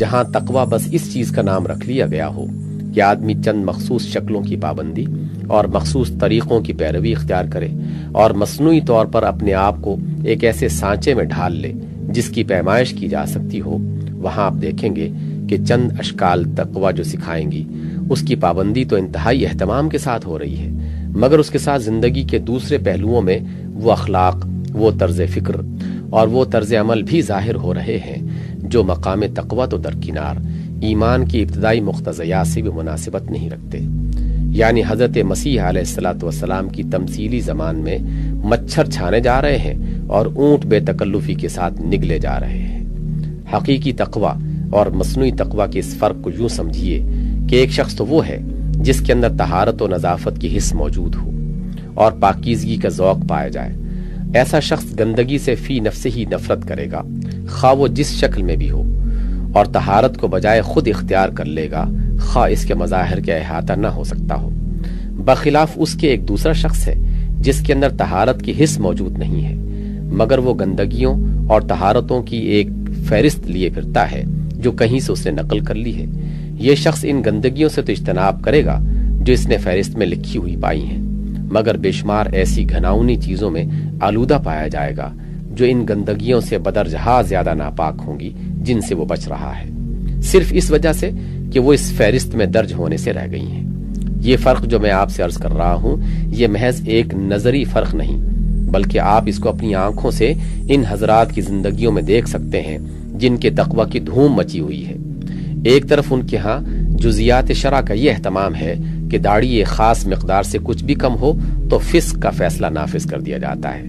جہاں تقویٰ بس اس چیز کا نام رکھ لیا گیا ہو کہ آدمی چند مخصوص شکلوں کی پابندی اور مخصوص طریقوں کی پیروی اختیار کرے اور مصنوعی طور پر اپنے آپ کو ایک ایسے سانچے میں ڈھال لے جس کی پیمائش کی جا سکتی ہو، وہاں آپ دیکھیں گے کہ چند اشکال تقویٰ جو سکھائیں گی اس کی پابندی تو انتہائی اہتمام کے ساتھ ہو رہی ہے، مگر اس کے ساتھ زندگی کے دوسرے پہلوؤں میں وہ اخلاق، وہ طرز فکر اور وہ طرز عمل بھی ظاہر ہو رہے ہیں جو مقام تقویٰ تو درکنار ایمان کی ابتدائی مقتضیات سے بھی مناسبت نہیں رکھتے۔ یعنی حضرت مسیح علیہ الصلوۃ والسلام کی تمثیلی زمان میں مچھر چھانے جا رہے ہیں اور اونٹ بے تکلفی کے ساتھ نگلے جا رہے ہیں۔ حقیقی تقویٰ اور مصنوعی تقویٰ کے اس فرق کو یوں سمجھیے کہ ایک شخص تو وہ ہے جس کے اندر طہارت و نظافت کی حس موجود ہو اور پاکیزگی کا ذوق پایا جائے۔ ایسا شخص گندگی سے فی نفسہ ہی نفرت کرے گا، خواہ وہ جس شکل میں بھی ہو، اور طہارت کو بجائے خود اختیار کر لے گا، خواہ اس کے مظاہر کا احاطہ نہ ہو سکتا ہو۔ بخلاف اس کے ایک دوسرا شخص ہے جس کے اندر طہارت کی حس موجود نہیں ہے، مگر وہ گندگیوں اور طہارتوں کی ایک فہرست لیے پھرتا ہے جو کہیں سے اس نے نقل کر لی ہے۔ یہ شخص ان گندگیوں سے تو اجتناب کرے گا جو اس نے فہرست میں لکھی ہوئی پائی ہیں، مگر بے شمار ایسی گھناؤنی چیزوں میں آلودہ پایا جائے گا جو ان گندگیوں سے بدرجہ زیادہ ناپاک ہوں گی جن سے وہ بچ رہا ہے، صرف اس وجہ سے کہ وہ اس فہرست میں درج ہونے سے رہ گئی ہیں۔ یہ فرق جو میں آپ سے عرض کر رہا ہوں، یہ محض ایک نظری فرق نہیں، بلکہ آپ اس کو اپنی آنکھوں سے ان حضرات کی زندگیوں میں دیکھ سکتے ہیں جن کے تقویٰ کی دھوم مچی ہوئی ہے۔ ایک طرف ان کے ہاں جزیات شرع کا یہ اہتمام ہے کہ داڑھی ایک خاص مقدار سے کچھ بھی کم ہو تو فسق کا فیصلہ نافذ کر دیا جاتا ہے،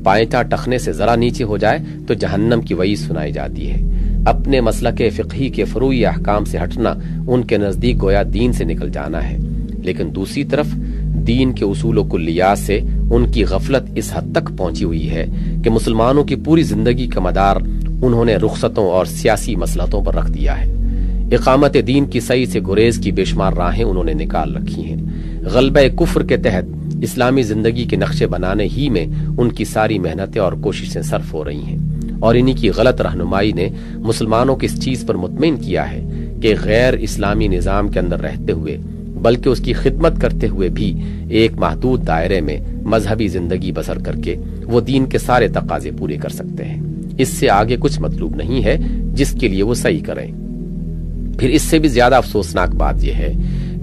پائنٹا ٹخنے سے ذرا نیچے ہو جائے تو جہنم کی وعید سنائی جاتی ہے۔ اپنے مسلک فقہی کے فروعی احکام سے ہٹنا ان کے نزدیک گویا دین سے نکل جانا ہے، لیکن دوسری طرف دین کے اصول و کلیات سے ان کی غفلت اس حد تک پہنچی ہوئی ہے کہ مسلمانوں کی پوری زندگی کا مدار انہوں نے رخصتوں اور سیاسی مصلحتوں پر رکھ دیا ہے۔ اقامت دین کی صحیح سے گریز کی بے شمار راہیں انہوں نے نکال رکھی ہیں۔ غلبہ کفر کے تحت اسلامی زندگی کے نقشے بنانے ہی میں ان کی ساری محنتیں اور کوششیں صرف ہو رہی ہیں، اور انہی کی غلط رہنمائی نے مسلمانوں کو اس چیز پر مطمئن کیا ہے کہ غیر اسلامی نظام کے اندر رہتے ہوئے بلکہ اس کی خدمت کرتے ہوئے بھی ایک محدود دائرے میں مذہبی زندگی بسر کر کے وہ دین کے سارے تقاضے پورے کر سکتے ہیں۔ اس سے آگے کچھ مطلوب نہیں ہے جس کے لیے وہ صحیح کریں۔ پھر اس سے بھی زیادہ افسوسناک بات یہ ہے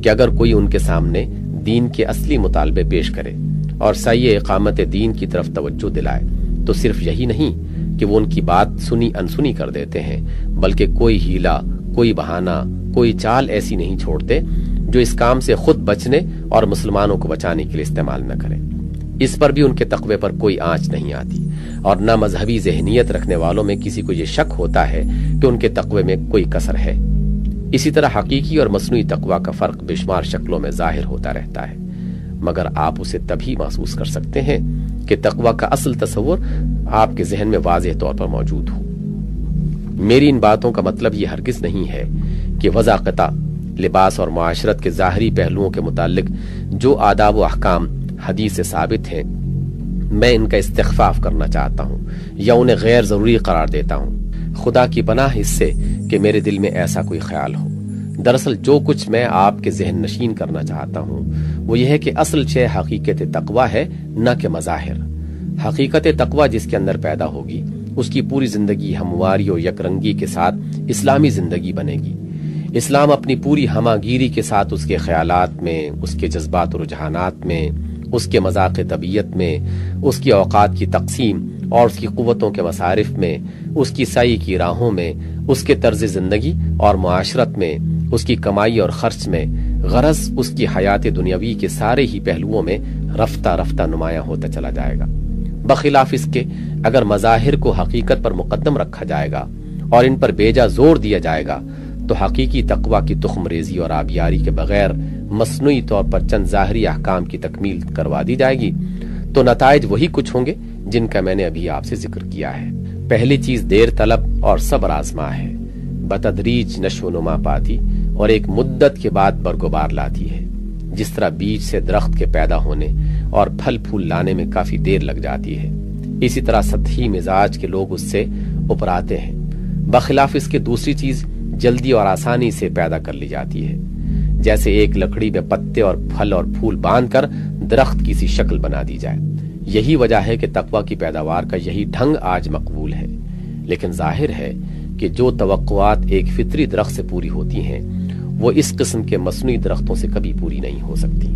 کہ اگر کوئی ان کے سامنے دین کے اصلی مطالبے پیش کرے اور صحیح اقامت دین کی طرف توجہ دلائے تو صرف یہی نہیں کہ وہ ان کی بات سنی انسنی کر دیتے ہیں، بلکہ کوئی ہیلا، کوئی بہانہ، کوئی چال ایسی نہیں چھوڑتے جو اس کام سے خود بچنے اور مسلمانوں کو بچانے کے لیے استعمال نہ کریں۔ اس پر بھی ان کے تقوی پر کوئی آنچ نہیں آتی، اور نہ مذہبی ذہنیت رکھنے والوں میں کسی کو یہ شک ہوتا ہے کہ ان کے تقوی میں کوئی کسر ہے۔ اسی طرح حقیقی اور مصنوعی تقوی کا فرق بے شمار شکلوں میں ظاہر ہوتا رہتا ہے، مگر آپ اسے تبھی محسوس کر سکتے ہیں کہ تقوی کا اصل تصور آپ کے ذہن میں واضح طور پر موجود ہو۔ میری ان باتوں کا مطلب یہ ہرگز نہیں ہے کہ وضاقتہ لباس اور معاشرت کے ظاہری پہلوؤں کے متعلق جو آداب و احکام حدیث سے ثابت ہیں میں ان کا استخفاف کرنا چاہتا ہوں یا انہیں غیر ضروری قرار دیتا ہوں۔ خدا کی پناہ اس سے کہ میرے دل میں ایسا کوئی خیال ہو۔ دراصل جو کچھ میں آپ کے ذہن نشین کرنا چاہتا ہوں وہ یہ ہے کہ اصل شے حقیقت تقوی ہے، نہ کہ مظاہر۔ حقیقت تقوی جس کے اندر پیدا ہوگی اس کی پوری زندگی ہمواری و یک رنگی کے ساتھ اسلامی زندگی بنے گی۔ اسلام اپنی پوری ہمہ گیری کے ساتھ اس کے خیالات میں، اس کے جذبات و رجحانات میں، اس کے مذاق طبیعت میں، اس کی اوقات کی تقسیم اور اس کی قوتوں کے مصارف میں، اس کی سعی کی راہوں میں، اس کے طرز زندگی اور معاشرت میں، اس کی کمائی اور خرچ میں، غرض اس کی حیات دنیاوی کے سارے ہی پہلوؤں میں رفتہ رفتہ نمایاں ہوتا چلا جائے گا۔ بخلاف اس کے اگر مظاہر کو حقیقت پر مقدم رکھا جائے گا اور ان پر بیجا زور دیا جائے گا تو حقیقی تقوی کی تخم ریزی اور آبیاری کے بغیر مصنوعی طور پر چند ظاہری احکام کی تکمیل کروا دی جائے گی تو نتائج وہی کچھ ہوں گے جن کا میں نے ابھی آپ سے ذکر کیا ہے۔ پہلی چیز دیر طلب اور صبر آزما ہے، بتدریج نشو و نما پاتی اور ایک مدت کے بعد برگبار لاتی ہے۔ جس طرح بیج سے درخت کے پیدا ہونے اور پھل پھول لانے میں کافی دیر لگ جاتی ہے، اسی طرح سطحی مزاج کے لوگ اس سے اپراتے ہیں۔ بخلاف اس کے دوسری چیز جلدی اور آسانی سے پیدا کر لی جاتی ہے، جیسے ایک لکڑی میں پتے اور پھل اور پھول باندھ کر درخت کی سی شکل بنا دی جائے۔ یہی وجہ ہے کہ تقویٰ کی پیداوار کا یہی ڈھنگ آج مقبول ہے، لیکن ظاہر ہے کہ جو توقعات ایک فطری درخت سے پوری ہوتی ہیں وہ اس قسم کے مصنوعی درختوں سے کبھی پوری نہیں ہو سکتی۔